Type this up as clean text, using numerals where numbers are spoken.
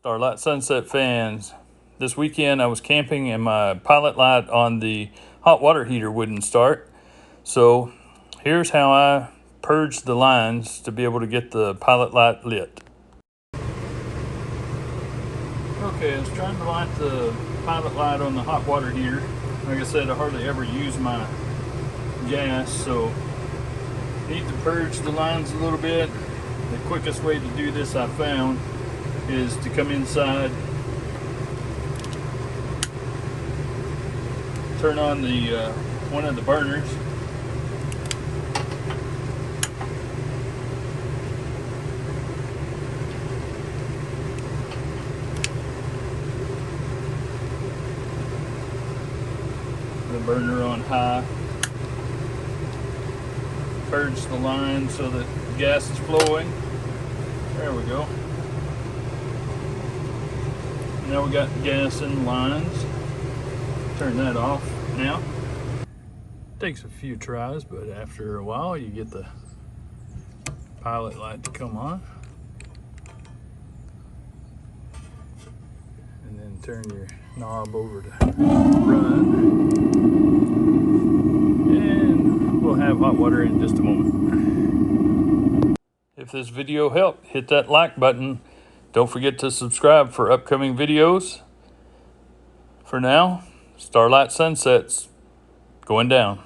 Starlight Sunset fans, this weekend I was camping and my pilot light on the hot water heater wouldn't start. So here's how I purged the lines to be able to get the pilot light lit. Okay, I was trying to light the pilot light on the hot water heater. Like I said, I hardly ever use my gas, so I need to purge the lines a little bit. The quickest way to do this I found is to come inside, turn on the one of the burners, the burner on high, purge the line so that the gas is flowing. There we go. Now we got gas in the lines. Turn that off now. Takes a few tries, but after a while you get the pilot light to come on. And then turn your knob over to run. And we'll have hot water in just a moment. If this video helped, hit that like button. Don't forget to subscribe for upcoming videos. For now, Starlight Sunset's going down.